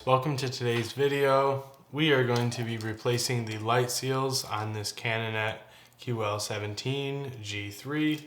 Welcome to today's video. We are going to be replacing the light seals on this Canonet QL-17 G3.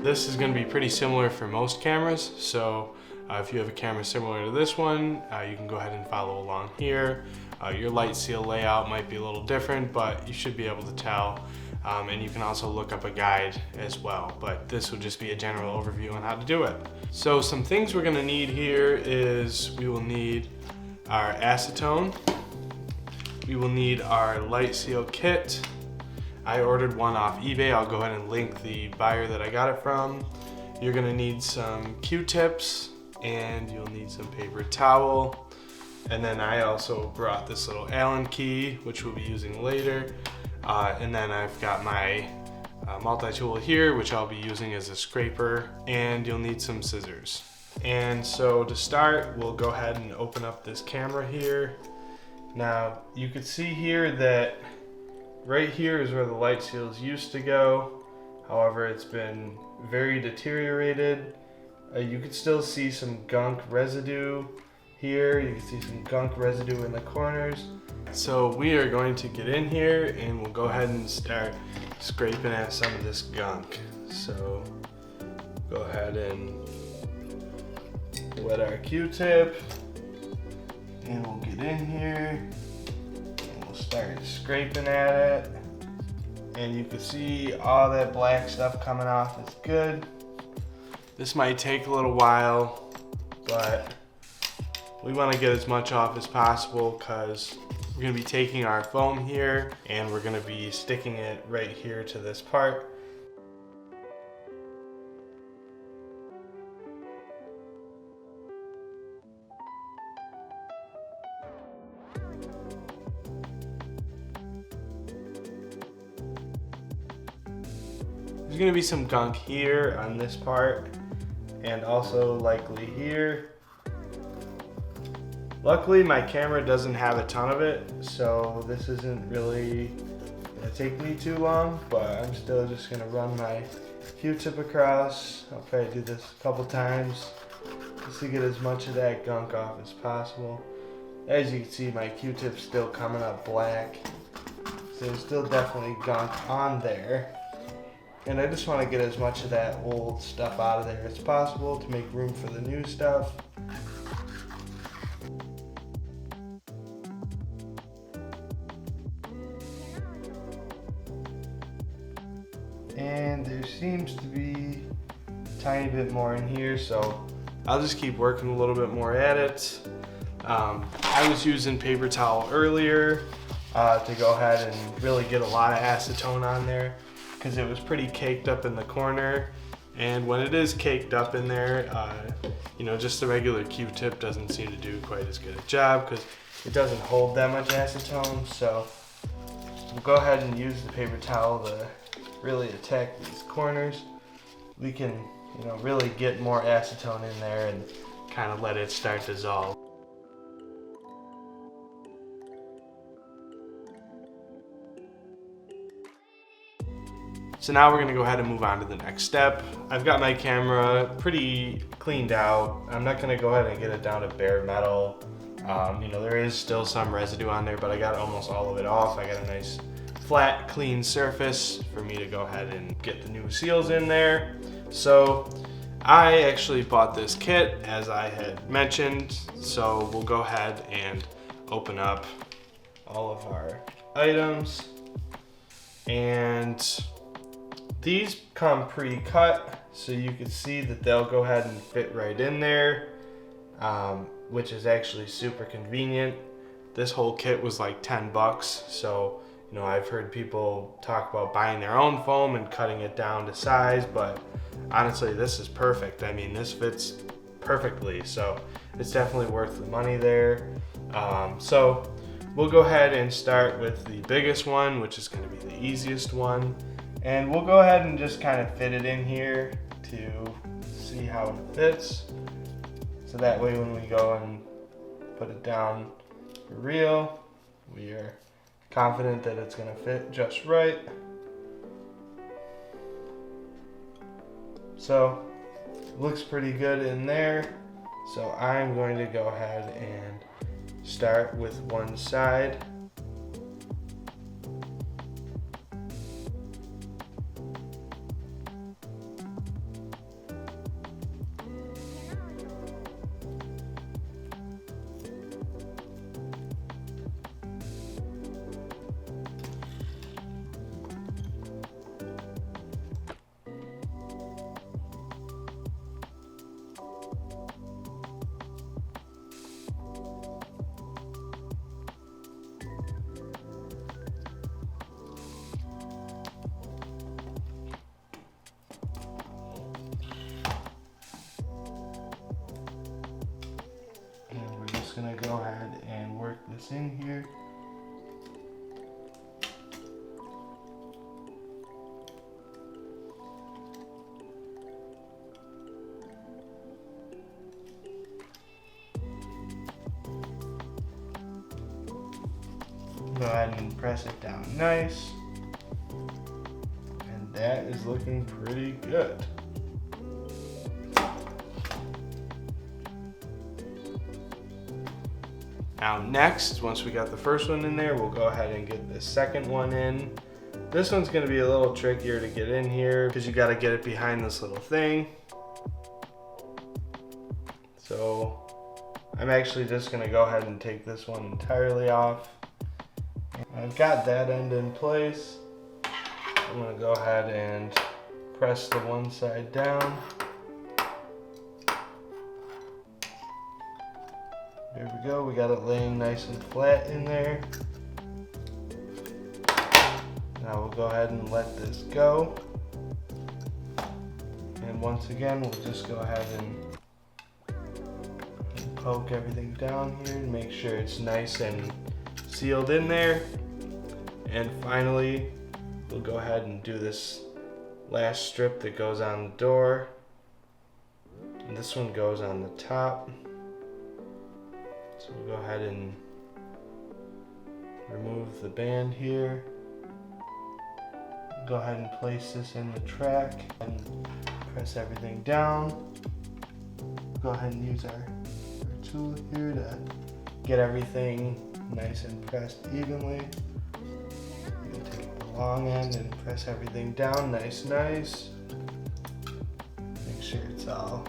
This is going to be pretty similar for most cameras, so if you have a camera similar to this one, you can go ahead and follow along here. Your light seal layout might be a little different, but you should be able to tell. And you can also look up a guide as well, but this would just be a general overview on how to do it. So some things we're going to need here is we will need our acetone, we will need our light seal kit. I ordered one off eBay. I'll go ahead and link the buyer that I got it from. You're going to need some Q-tips and you'll need some paper towel. And then I also brought this little Allen key, which we'll be using later. And then I've got my multi-tool here, which I'll be using as a scraper, and you'll need some scissors. And so to start, we'll go ahead and open up this camera here. Now you can see here that right here is where the light seals used to go. However, it's been very deteriorated. You can still see some gunk residue here. You can see some gunk residue in the corners. So we are going to get in here and we'll go ahead and start scraping at some of this gunk. So go ahead and wet our Q-tip and we'll get in here and we'll start scraping at it. And you can see all that black stuff coming off is good. This might take a little while, but we want to get as much off as possible because we're going to be taking our foam here and we're going to be sticking it right here to this part. There's going to be some gunk here on this part and also likely here. Luckily, my camera doesn't have a ton of it, so this isn't really gonna take me too long, but I'm still just gonna run my Q-tip across. I'll probably do this a couple times just to get as much of that gunk off as possible. As you can see, my Q-tip's still coming up black, so there's still definitely gunk on there. And I just wanna get as much of that old stuff out of there as possible to make room for the new stuff. And there seems to be a tiny bit more in here, so I'll just keep working a little bit more at it. I was using paper towel earlier to go ahead and really get a lot of acetone on there because it was pretty caked up in the corner. And when it is caked up in there, you know, just the regular Q-tip doesn't seem to do quite as good a job because it doesn't hold that much acetone. So we'll go ahead and use the paper towel to really attack these corners. We can, you know, really get more acetone in there and kind of let it start to dissolve. So now we're going to go ahead and move on to the next step. I've got my camera pretty cleaned out. I'm not going to go ahead and get it down to bare metal. You know, there is still some residue on there, but I got almost all of it off. I got a nice flat, clean surface for me to go ahead and get the new seals in there. So I actually bought this kit as I had mentioned. So we'll go ahead and open up all of our items. And these come pre-cut, so you can see that they'll go ahead and fit right in there, which is actually super convenient. This whole kit was like 10 bucks, so you know, I've heard people talk about buying their own foam and cutting it down to size, but honestly, this is perfect. I mean, this fits perfectly, so it's definitely worth the money there. So we'll go ahead and start with the biggest one, which is going to be the easiest one. And we'll go ahead and just kind of fit it in here to see how it fits. So that way when we go and put it down for real, we are confident that it's going to fit just right. So looks pretty good in there. So I'm going to go ahead and start with one side. Gonna go ahead and work this in here. Go ahead and press it down nice. And that is looking pretty good. Now next, once we got the first one in there, we'll go ahead and get the second one in. This one's gonna be a little trickier to get in here because you gotta get it behind this little thing. So I'm actually just gonna go ahead and take this one entirely off. I've got that end in place. I'm gonna go ahead and press the one side down. There we go, we got it laying nice and flat in there. Now we'll go ahead and let this go. And once again, we'll just go ahead and poke everything down here and make sure it's nice and sealed in there. And finally, we'll go ahead and do this last strip that goes on the door. And this one goes on the top. So we'll go ahead and remove the band here. Go ahead and place this in the track and press everything down. Go ahead and use our tool here to get everything nice and pressed evenly. You can take the long end and press everything down nice. Make sure it's all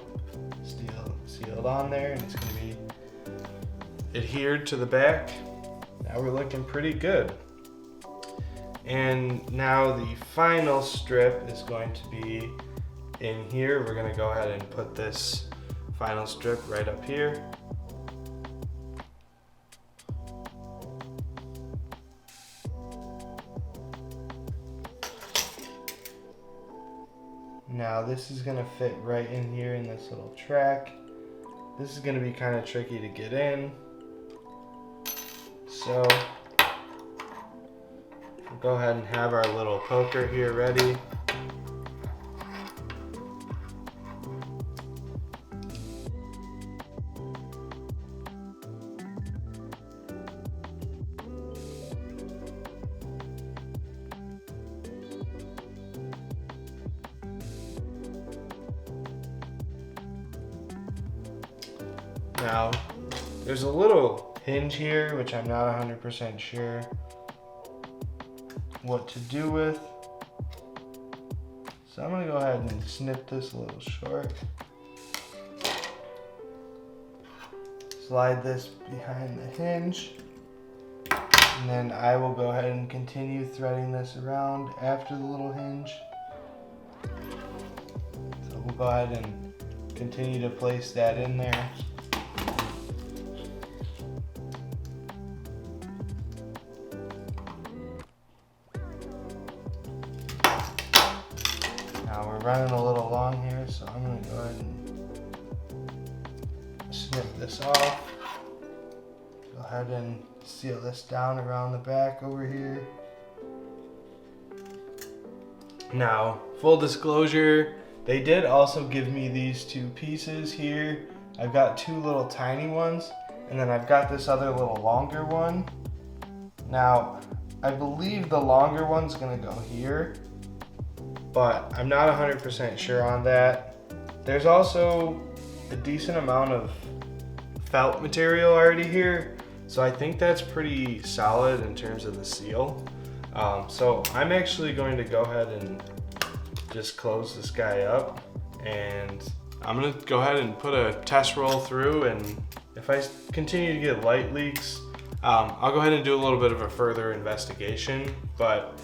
sealed on there and it's going to be adhered to the back. Now we're looking pretty good. And now the final strip is going to be in here. We're going to go ahead and put this final strip right up here. Now this is going to fit right in here in this little track. This is going to be kind of tricky to get in. So we'll go ahead and have our little poker here ready. Now, there's a little hinge here, which I'm not 100% sure what to do with. So I'm gonna go ahead and snip this a little short. Slide this behind the hinge. And then I will go ahead and continue threading this around after the little hinge. So we'll go ahead and continue to place that in there. Now we're running a little long here, so I'm going to go ahead and snip this off. Go ahead and seal this down around the back over here. Now, full disclosure, they did also give me these two pieces here. I've got two little tiny ones, and then I've got this other little longer one. Now, I believe the longer one's gonna go here, but I'm not 100% sure on that. There's also a decent amount of felt material already here, so I think that's pretty solid in terms of the seal. So I'm actually going to go ahead and just close this guy up, and I'm gonna go ahead and put a test roll through, and if I continue to get light leaks, I'll go ahead and do a little bit of a further investigation. But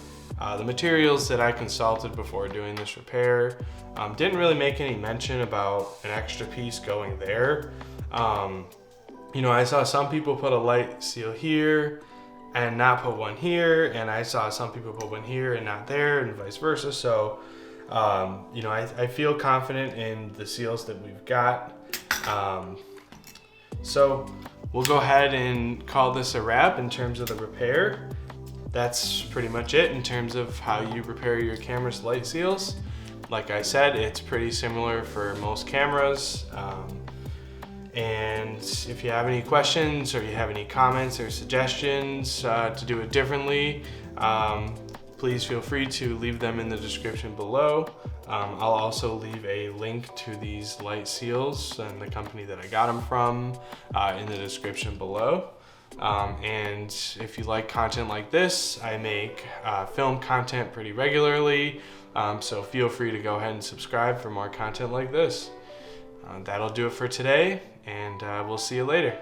the materials that I consulted before doing this repair didn't really make any mention about an extra piece going there. You know, I saw some people put a light seal here and not put one here, and I saw some people put one here and not there, and vice versa. So you know, I feel confident in the seals that we've got. So we'll go ahead and call this a wrap in terms of the repair. That's pretty much it in terms of how you repair your camera's light seals. Like I said, it's pretty similar for most cameras. And if you have any questions or you have any comments or suggestions to do it differently, please feel free to leave them in the description below. I'll also leave a link to these light seals and the company that I got them from in the description below. And if you like content like this, I make film content pretty regularly, so feel free to go ahead and subscribe for more content like this. That'll do it for today, and we'll see you later.